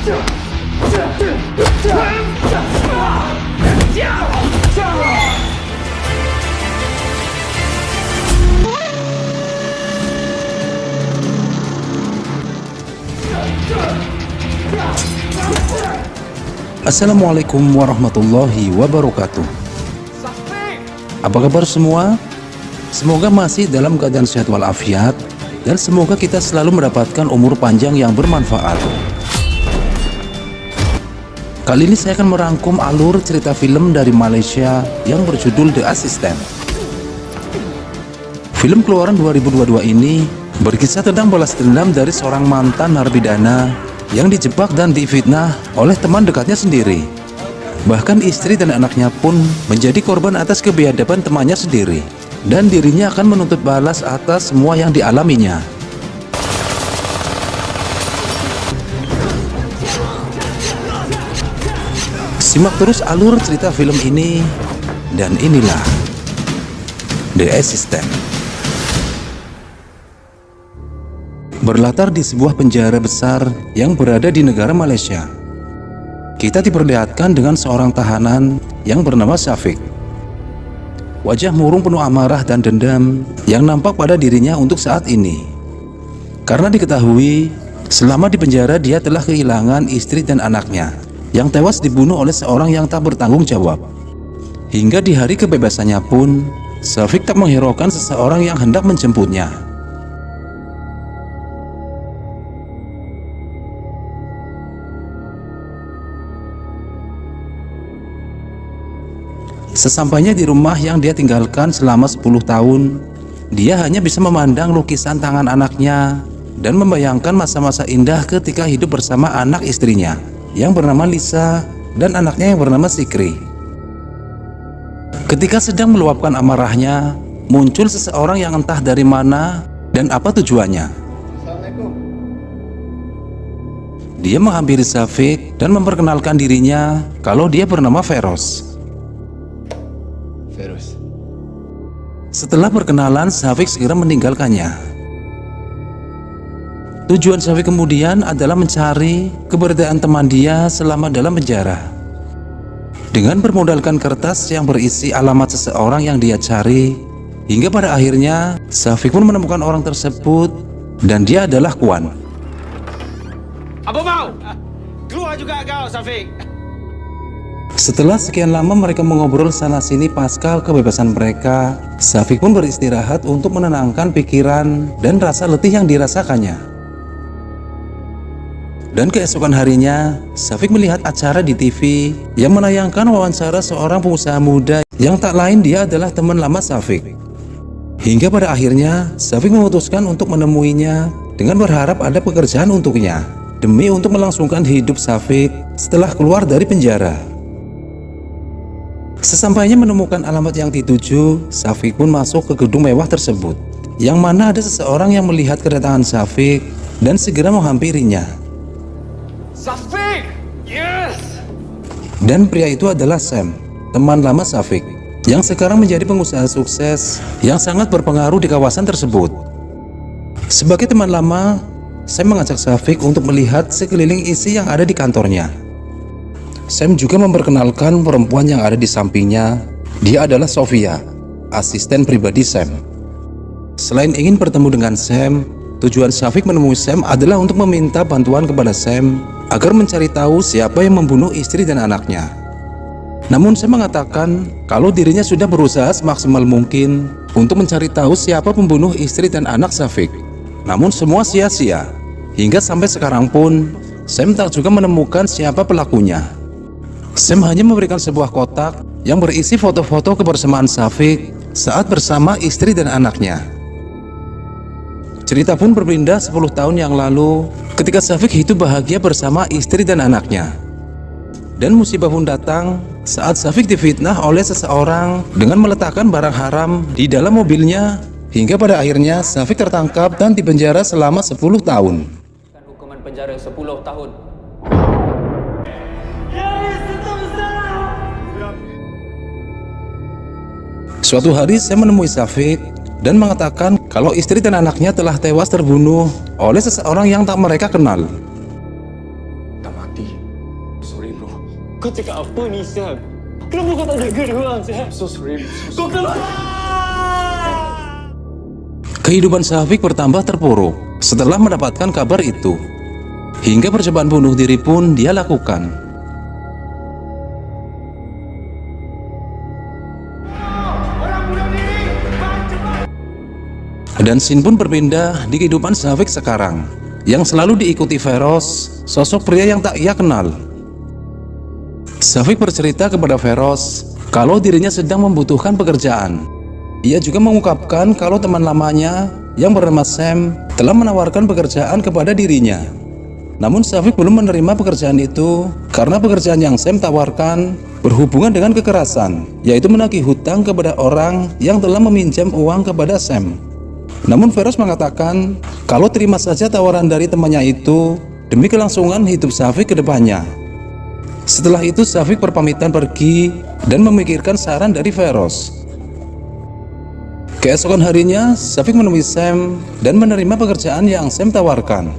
Assalamualaikum warahmatullahi wabarakatuh. Apa kabar semua? Semoga masih dalam keadaan sehat walafiat, dan semoga kita selalu mendapatkan umur panjang yang bermanfaat. Kali ini saya akan merangkum alur cerita film dari Malaysia yang berjudul The Assistant. Film keluaran 2022 ini berkisah tentang balas dendam dari seorang mantan narapidana yang dijebak dan difitnah oleh teman dekatnya sendiri. Bahkan istri dan anaknya pun menjadi korban atas kebiadaban temannya sendiri, dan dirinya akan menuntut balas atas semua yang dialaminya. Simak terus alur cerita film ini, dan inilah The Assistant. Berlatar di sebuah penjara besar yang berada di negara Malaysia. Kita diperlihatkan dengan seorang tahanan yang bernama Syafiq. Wajah murung penuh amarah dan dendam yang nampak pada dirinya untuk saat ini. Karena diketahui selama di penjara dia telah kehilangan istri dan anaknya yang tewas dibunuh oleh seorang yang tak bertanggung jawab. Hingga di hari kebebasannya pun Syafiq tak menghiraukan seseorang yang hendak menjemputnya. Sesampainya di rumah yang dia tinggalkan selama 10 tahun, dia hanya bisa memandang lukisan tangan anaknya dan membayangkan masa-masa indah ketika hidup bersama anak istrinya yang bernama Lisa dan anaknya yang bernama Sikri. Ketika sedang meluapkan amarahnya, muncul seseorang yang entah dari mana dan apa tujuannya. Dia menghampiri Syafiq dan memperkenalkan dirinya kalau dia bernama Feroz. Setelah perkenalan, Syafiq segera meninggalkannya. Tujuan Syafiq kemudian adalah mencari keberadaan teman dia selama dalam penjara. Dengan bermodalkan kertas yang berisi alamat seseorang yang dia cari, hingga pada akhirnya Syafiq pun menemukan orang tersebut, dan dia adalah Kuan. Apa mau? Keluar juga kau, Syafiq. Setelah sekian lama mereka mengobrol sana-sini pasca kebebasan mereka, Syafiq pun beristirahat untuk menenangkan pikiran dan rasa letih yang dirasakannya. Dan keesokan harinya, Syafiq melihat acara di TV yang menayangkan wawancara seorang pengusaha muda yang tak lain dia adalah teman lama Syafiq. Hingga pada akhirnya, Syafiq memutuskan untuk menemuinya dengan berharap ada pekerjaan untuknya, demi untuk melangsungkan hidup Syafiq setelah keluar dari penjara. Sesampainya menemukan alamat yang dituju, Syafiq pun masuk ke gedung mewah tersebut, yang mana ada seseorang yang melihat kedatangan Syafiq dan segera menghampirinya. Syafiq! Yes! Dan pria itu adalah Sam, teman lama Syafiq, yang sekarang menjadi pengusaha sukses yang sangat berpengaruh di kawasan tersebut. Sebagai teman lama, Sam mengajak Syafiq untuk melihat sekeliling isi yang ada di kantornya. Sam juga memperkenalkan perempuan yang ada di sampingnya. Dia adalah Sofia, asisten pribadi Sam. Selain ingin bertemu dengan Sam, tujuan Syafiq menemui Sam adalah untuk meminta bantuan kepada Sam agar mencari tahu siapa yang membunuh istri dan anaknya. Namun Sam mengatakan kalau dirinya sudah berusaha semaksimal mungkin untuk mencari tahu siapa pembunuh istri dan anak Syafiq. Namun semua sia-sia. Hingga sampai sekarang pun Sam tak juga menemukan siapa pelakunya. Sam hanya memberikan sebuah kotak yang berisi foto-foto kebersamaan Syafiq saat bersama istri dan anaknya. Cerita pun berpindah 10 tahun yang lalu ketika Syafiq hidup bahagia bersama istri dan anaknya. Dan musibah pun datang saat Syafiq difitnah oleh seseorang dengan meletakkan barang haram di dalam mobilnya, hingga pada akhirnya Syafiq tertangkap dan dipenjara selama 10 tahun. Hukuman penjara 10 tahun. Suatu hari saya menemui Syafiq dan mengatakan kalau istri dan anaknya telah tewas terbunuh oleh seseorang yang tak mereka kenal. Tak mati. Kau cakap apa ni, Sam? Kenapa kau tak jaga dia orang, Sam? So sorry. Kau keluar! Kehidupan Syafiq bertambah terpuruk setelah mendapatkan kabar itu. Hingga percobaan bunuh diri pun dia lakukan. Dan scene pun berpindah di kehidupan Syafiq sekarang, yang selalu diikuti Feroz, sosok pria yang tak ia kenal. Syafiq bercerita kepada Feroz kalau dirinya sedang membutuhkan pekerjaan. Ia juga mengungkapkan kalau teman lamanya yang bernama Sam telah menawarkan pekerjaan kepada dirinya. Namun Syafiq belum menerima pekerjaan itu karena pekerjaan yang Sam tawarkan berhubungan dengan kekerasan, yaitu menagih hutang kepada orang yang telah meminjam uang kepada Sam. Namun Feroz mengatakan kalau terima saja tawaran dari temannya itu demi kelangsungan hidup Syafiq ke depannya. Setelah itu Syafiq berpamitan pergi dan memikirkan saran dari Feroz. Keesokan harinya Syafiq menemui Sam dan menerima pekerjaan yang Sam tawarkan.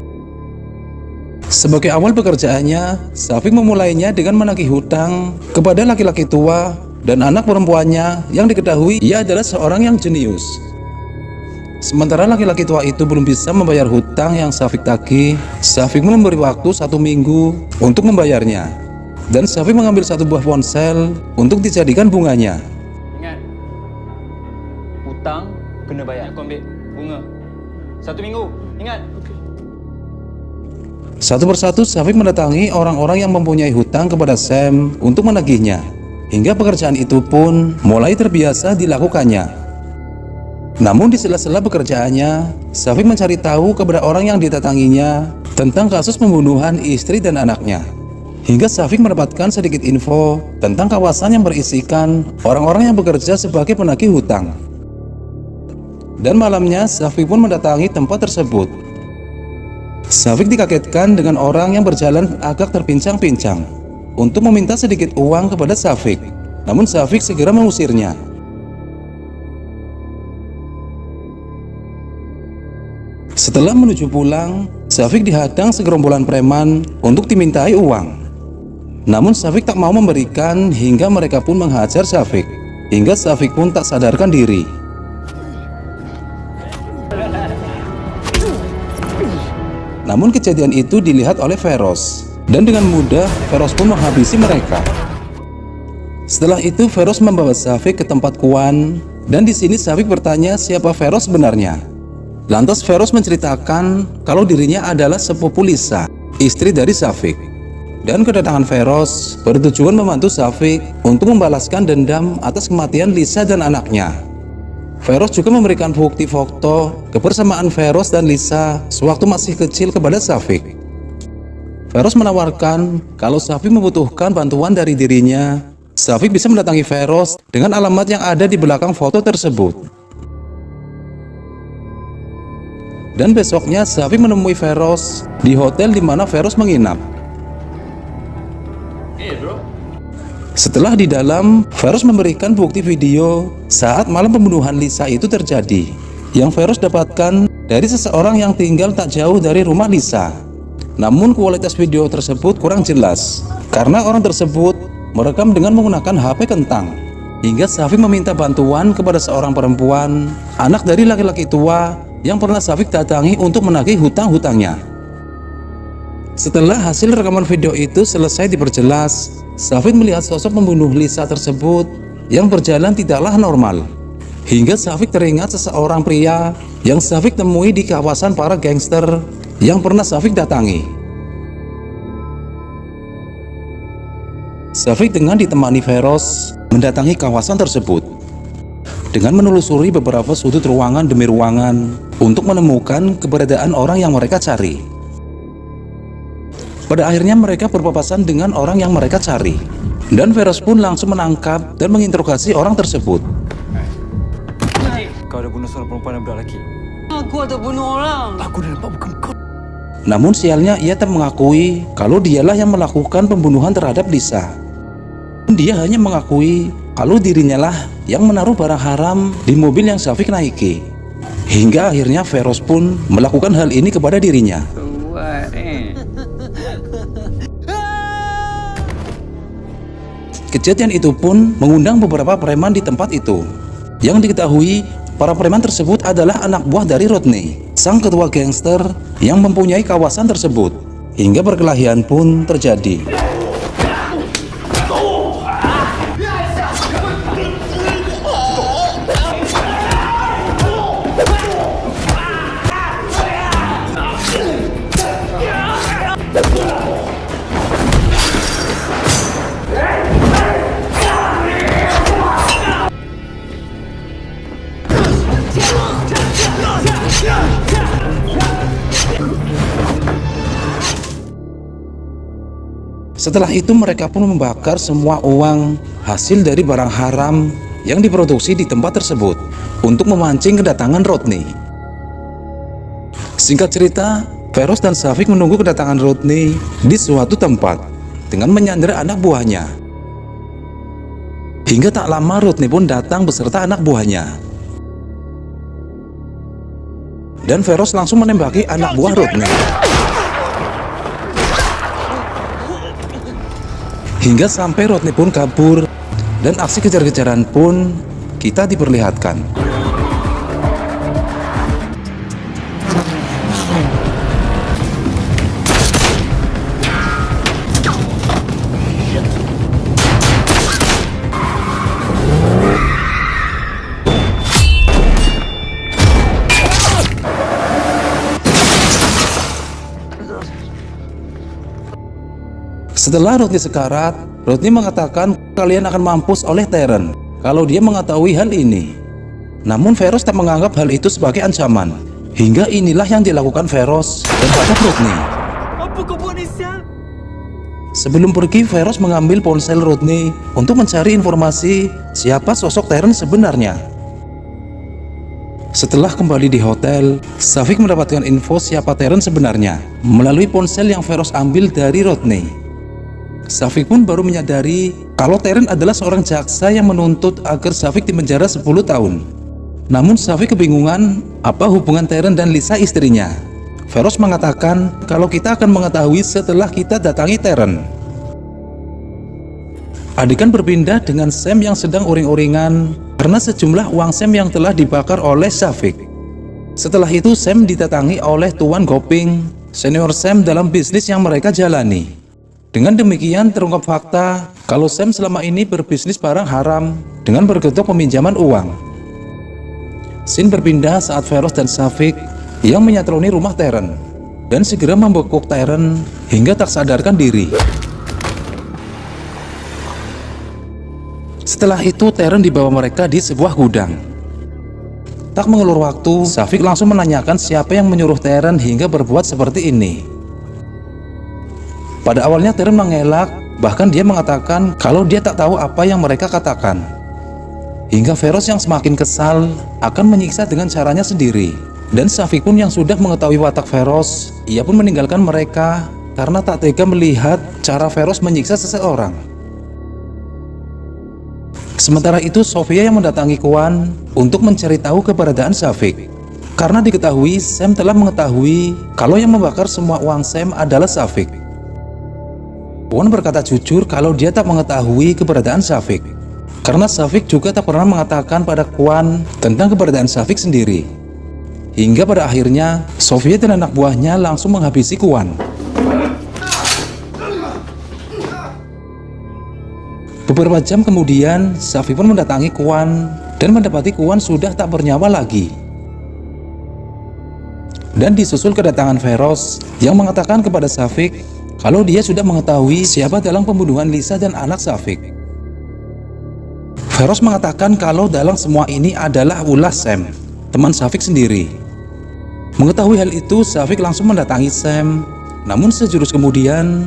Sebagai awal pekerjaannya, Syafiq memulainya dengan menagih hutang kepada laki-laki tua dan anak perempuannya yang diketahui ia adalah seorang yang jenius. Sementara laki-laki tua itu belum bisa membayar hutang yang Syafiq tagih, Syafiq memberi waktu 1 minggu untuk membayarnya. Dan Syafiq mengambil 1 buah ponsel untuk dijadikan bunganya. Ingat, hutang kena bayar. Kau ambil bunga 1 minggu. Ingat. Satu persatu Syafiq mendatangi orang-orang yang mempunyai hutang kepada Sam untuk menagihnya. Hingga pekerjaan itu pun mulai terbiasa dilakukannya. Namun di sela-sela pekerjaannya, Syafiq mencari tahu kepada orang yang didatanginya tentang kasus pembunuhan istri dan anaknya. Hingga Syafiq mendapatkan sedikit info tentang kawasan yang berisikan orang-orang yang bekerja sebagai penagih hutang. Dan malamnya Syafiq pun mendatangi tempat tersebut. Syafiq dikagetkan dengan orang yang berjalan agak terpincang-pincang untuk meminta sedikit uang kepada Syafiq. Namun Syafiq segera mengusirnya. Setelah menuju pulang, Syafiq dihadang segerombolan preman untuk dimintai uang. Namun Syafiq tak mau memberikan hingga mereka pun menghajar Syafiq. Hingga Syafiq pun tak sadarkan diri. Namun kejadian itu dilihat oleh Feroz, dan dengan mudah Feroz pun menghabisi mereka. Setelah itu Feroz membawa Syafiq ke tempat Kuan, dan di sini Syafiq bertanya siapa Feroz sebenarnya. Lantas Feroz menceritakan kalau dirinya adalah sepupu Lisa, istri dari Syafiq. Dan kedatangan Feroz bertujuan membantu Syafiq untuk membalaskan dendam atas kematian Lisa dan anaknya. Feroz juga memberikan bukti foto kebersamaan Feroz dan Lisa sewaktu masih kecil kepada Syafiq. Feroz menawarkan kalau Syafiq membutuhkan bantuan dari dirinya, Syafiq bisa mendatangi Feroz dengan alamat yang ada di belakang foto tersebut. Dan besoknya Syafiq menemui Feroz di hotel di mana Feroz menginap. Setelah di dalam, Feroz memberikan bukti video saat malam pembunuhan Lisa itu terjadi, yang Feroz dapatkan dari seseorang yang tinggal tak jauh dari rumah Lisa. Namun kualitas video tersebut kurang jelas karena orang tersebut merekam dengan menggunakan HP kentang. Hingga Syafiq meminta bantuan kepada seorang perempuan, anak dari laki-laki tua yang pernah Syafiq datangi untuk menagih hutang-hutangnya. Setelah hasil rekaman video itu selesai diperjelas, Syafiq melihat sosok pembunuh Lisa tersebut yang berjalan tidaklah normal. Hingga Syafiq teringat seseorang pria yang Syafiq temui di kawasan para gangster yang pernah Syafiq datangi. Syafiq dengan ditemani Feroz mendatangi kawasan tersebut dengan menelusuri beberapa sudut ruangan demi ruangan untuk menemukan keberadaan orang yang mereka cari. Pada akhirnya mereka berpapasan dengan orang yang mereka cari, dan Feroz pun langsung menangkap dan menginterogasi orang tersebut. Kau ada bunuh seorang perempuan dan budak lelaki. Aku ada bunuh orang. Aku dah nampak bukan kau. Namun sialnya ia tak mengakui kalau dialah yang melakukan pembunuhan terhadap Lisa. Dia hanya mengakui kalau dirinya lah yang menaruh barang haram di mobil yang Syafiq naiki. Hingga akhirnya Feroz pun melakukan hal ini kepada dirinya. Kejadian itu pun mengundang beberapa preman di tempat itu. Yang diketahui, para preman tersebut adalah anak buah dari Rodney, sang ketua gangster yang mempunyai kawasan tersebut. Hingga perkelahian pun terjadi. Setelah itu mereka pun membakar semua uang hasil dari barang haram yang diproduksi di tempat tersebut untuk memancing kedatangan Rodney. Singkat cerita, Feroz dan Syafiq menunggu kedatangan Rodney di suatu tempat dengan menyandera anak buahnya. Hingga tak lama Rodney pun datang beserta anak buahnya. Dan Feroz langsung menembaki anak buah Rodney. Hingga sampai Rodney pun kabur dan aksi kejar-kejaran pun kita diperlihatkan. Setelah Rodney sekarat, Rodney mengatakan kalian akan mampus oleh Terence kalau dia mengetahui hal ini. Namun Feroz tak menganggap hal itu sebagai ancaman. Hingga inilah yang dilakukan Feroz terhadap Rodney. Apa kau buat ni, sial? Sebelum pergi, Feroz mengambil ponsel Rodney untuk mencari informasi siapa sosok Terence sebenarnya. Setelah kembali di hotel, Syafiq mendapatkan info siapa Terence sebenarnya melalui ponsel yang Feroz ambil dari Rodney. Syafiq pun baru menyadari kalau Terence adalah seorang jaksa yang menuntut agar Syafiq dipenjara 10 tahun. Namun Syafiq kebingungan apa hubungan Terence dan Lisa istrinya. Feroz mengatakan kalau kita akan mengetahui setelah kita datangi Terence. Adegan berpindah dengan Sam yang sedang uring-uringan karena sejumlah uang Sam yang telah dibakar oleh Syafiq. Setelah itu Sam didatangi oleh Tuan Goping, senior Sam dalam bisnis yang mereka jalani. Dengan demikian terungkap fakta kalau Sam selama ini berbisnis barang haram dengan berkedok peminjaman uang. Scene berpindah saat Feroz dan Syafiq yang menyatroni rumah Terence dan segera membekuk Terence hingga tak sadarkan diri. Setelah itu Terence dibawa mereka di sebuah gudang. Tak mengulur waktu, Syafiq langsung menanyakan siapa yang menyuruh Terence hingga berbuat seperti ini. Pada awalnya Terence mengelak, bahkan dia mengatakan kalau dia tak tahu apa yang mereka katakan. Hingga Feroz yang semakin kesal akan menyiksa dengan caranya sendiri. Dan Syafiq pun yang sudah mengetahui watak Feroz, ia pun meninggalkan mereka karena tak tega melihat cara Feroz menyiksa seseorang. Sementara itu Sofia yang mendatangi Kwan untuk mencari tahu keberadaan Syafiq. Karena diketahui Sam telah mengetahui kalau yang membakar semua uang Sam adalah Syafiq. Kwan berkata jujur kalau dia tak mengetahui keberadaan Syafiq. Karena Syafiq juga tak pernah mengatakan pada Kwan tentang keberadaan Syafiq sendiri. Hingga pada akhirnya Sofia dan anak buahnya langsung menghabisi Kwan. Beberapa jam kemudian Syafiq pun mendatangi Kwan dan mendapati Kwan sudah tak bernyawa lagi. Dan disusul kedatangan Feroz yang mengatakan kepada Syafiq kalau dia sudah mengetahui siapa dalang pembunuhan Lisa dan anak Syafiq. Feroz mengatakan kalau dalang semua ini adalah ulah Sam, teman Syafiq sendiri. Mengetahui hal itu, Syafiq langsung mendatangi Sam. Namun sejurus kemudian,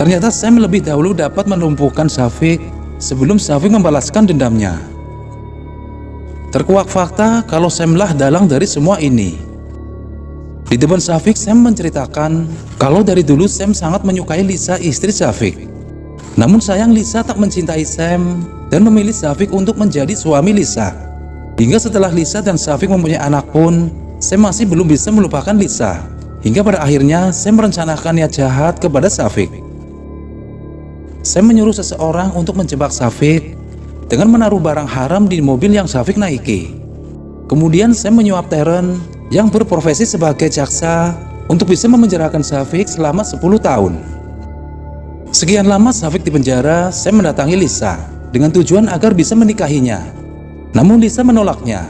ternyata Sam lebih dahulu dapat melumpuhkan Syafiq sebelum Syafiq membalaskan dendamnya. Terkuak fakta kalau Sam lah dalang dari semua ini. Di depan Syafiq, Sam menceritakan kalau dari dulu Sam sangat menyukai Lisa, istri Syafiq. Namun sayang Lisa tak mencintai Sam dan memilih Syafiq untuk menjadi suami Lisa. Hingga setelah Lisa dan Syafiq mempunyai anak pun, Sam masih belum bisa melupakan Lisa. Hingga pada akhirnya Sam merencanakan niat jahat kepada Safik. Sam menyuruh seseorang untuk menjebak Safik dengan menaruh barang haram di mobil yang Safik naiki. Kemudian Sam menyuap Terence yang berprofesi sebagai jaksa untuk bisa memenjarakan Safik selama 10 tahun. Sekian lama Safik di penjara, Sam mendatangi Lisa dengan tujuan agar bisa menikahinya. Namun Lisa menolaknya.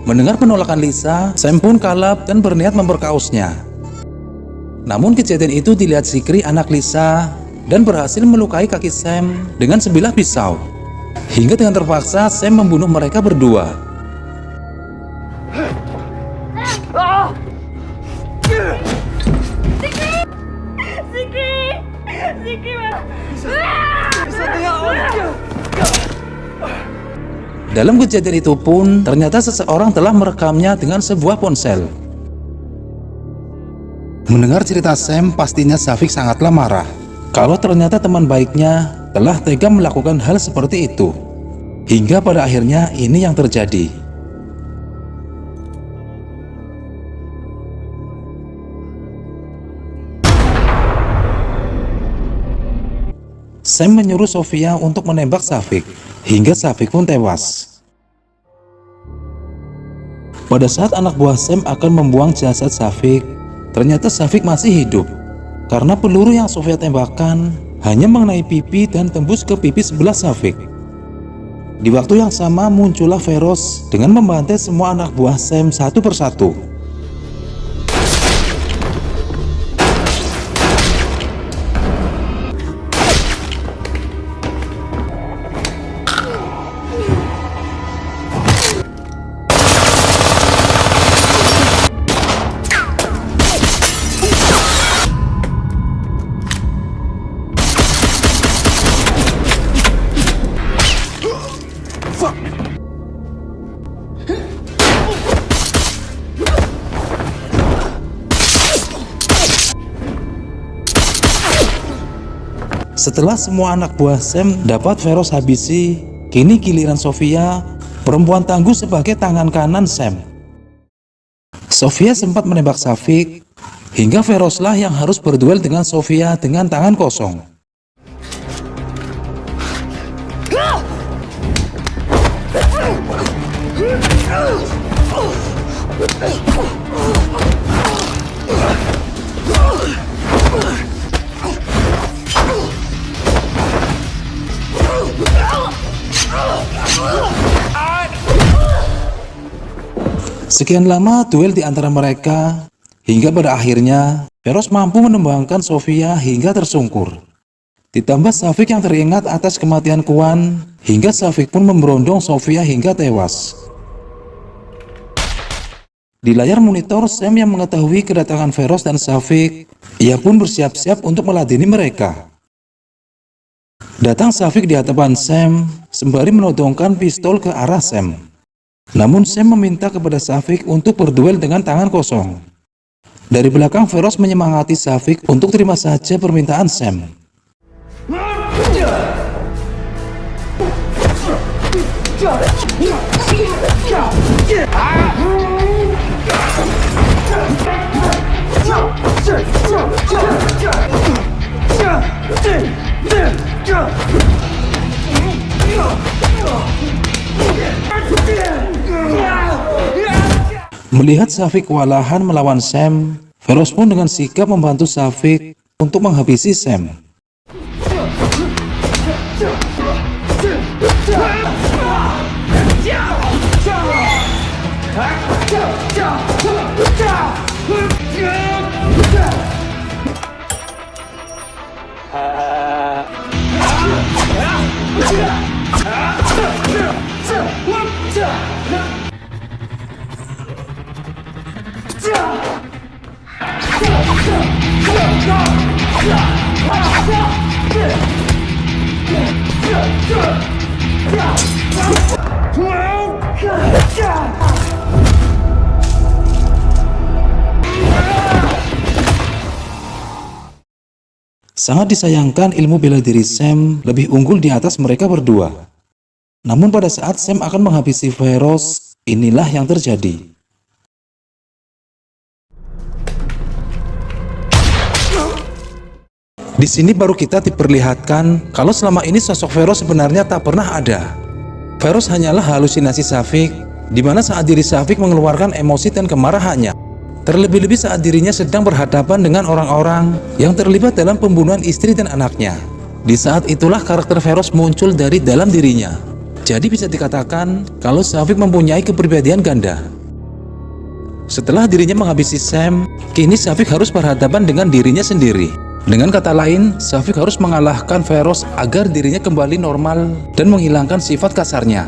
Mendengar penolakan Lisa, Sam pun kalap dan berniat memperkaosnya. Namun kejadian itu dilihat Zikri, anak Lisa, dan berhasil melukai kaki Sam dengan sebilah pisau. Hingga dengan terpaksa Sam membunuh mereka berdua. Dalam kejadian itu pun, ternyata seseorang telah merekamnya dengan sebuah ponsel. Mendengar cerita Sam, pastinya Safik sangatlah marah kalau ternyata teman baiknya telah tega melakukan hal seperti itu. Hingga pada akhirnya ini yang terjadi. Sam menyuruh Sofia untuk menembak Safik, hingga Safik pun tewas. Pada saat anak buah Sam akan membuang jasad Safik, ternyata Safik masih hidup, karena peluru yang Sofia tembakkan hanya mengenai pipi dan tembus ke pipi sebelah Safik. Di waktu yang sama muncullah Feroz dengan membantai semua anak buah Sam satu persatu. Setelah semua anak buah Sam dapat Feroz habisi, kini giliran Sofia, perempuan tangguh sebagai tangan kanan Sam. Sofia sempat menembak Safik, hingga Ferozlah yang harus berduel dengan Sofia dengan tangan kosong. Sekian lama duel di antara mereka, hingga pada akhirnya Feroz mampu menembangkan Sofia hingga tersungkur. Ditambah Safik yang teringat atas kematian Kuan, hingga Safik pun memberondong Sofia hingga tewas. Di layar monitor, Sam yang mengetahui kedatangan Feroz dan Safik, ia pun bersiap-siap untuk meladeni mereka. Datang Safik di hadapan Sam, sembari menodongkan pistol ke arah Sam. Namun Sam meminta kepada Safik untuk berduel dengan tangan kosong. Dari belakang Feroz menyemangati Safik untuk terima saja permintaan Sam. Melihat Safik kewalahan melawan Sam, Feroz pun dengan sigap membantu Safik untuk menghabisi Sam. Sangat disayangkan ilmu bela diri Sam lebih unggul di atas mereka berdua. Namun pada saat Sam akan menghabisi Feroz, inilah yang terjadi. Di sini baru kita diperlihatkan kalau selama ini sosok Feroz sebenarnya tak pernah ada. Feroz hanyalah halusinasi Syafiq, di mana saat diri Syafiq mengeluarkan emosi dan kemarahannya. Terlebih-lebih saat dirinya sedang berhadapan dengan orang-orang yang terlibat dalam pembunuhan istri dan anaknya. Di saat itulah karakter Feroz muncul dari dalam dirinya. Jadi bisa dikatakan kalau Syafiq mempunyai kepribadian ganda. Setelah dirinya menghabisi Sam, kini Syafiq harus berhadapan dengan dirinya sendiri. Dengan kata lain, Syafiq harus mengalahkan Feroz agar dirinya kembali normal dan menghilangkan sifat kasarnya.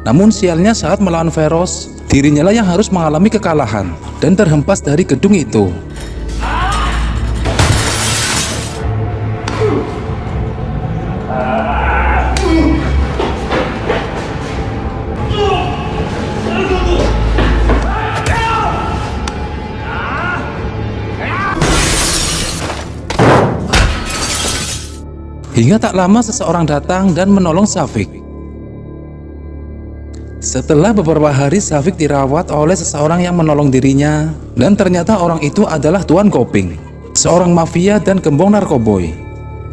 Namun sialnya saat melawan Feroz, dirinya lah yang harus mengalami kekalahan dan terhempas dari gedung itu. Hingga tak lama seseorang datang dan menolong Syafiq. Setelah beberapa hari Syafiq dirawat oleh seseorang yang menolong dirinya, dan ternyata orang itu adalah Tuan Koping, seorang mafia dan gembong narkoboy.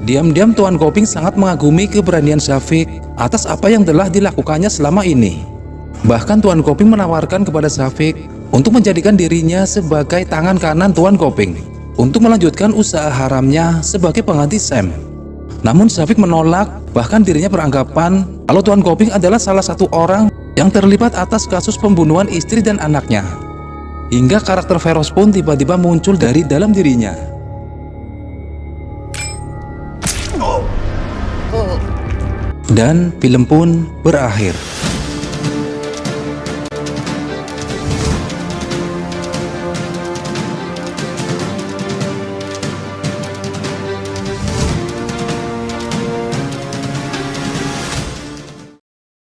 Diam-diam Tuan Koping sangat mengagumi keberanian Syafiq atas apa yang telah dilakukannya selama ini. Bahkan Tuan Koping menawarkan kepada Syafiq untuk menjadikan dirinya sebagai tangan kanan Tuan Koping untuk melanjutkan usaha haramnya sebagai pengganti Sam. Namun Syafiq menolak, bahkan dirinya beranggapan kalau Tuan Koping adalah salah satu orang yang terlibat atas kasus pembunuhan istri dan anaknya. Hingga karakter Feroz pun tiba-tiba muncul dari dalam dirinya. Dan film pun berakhir.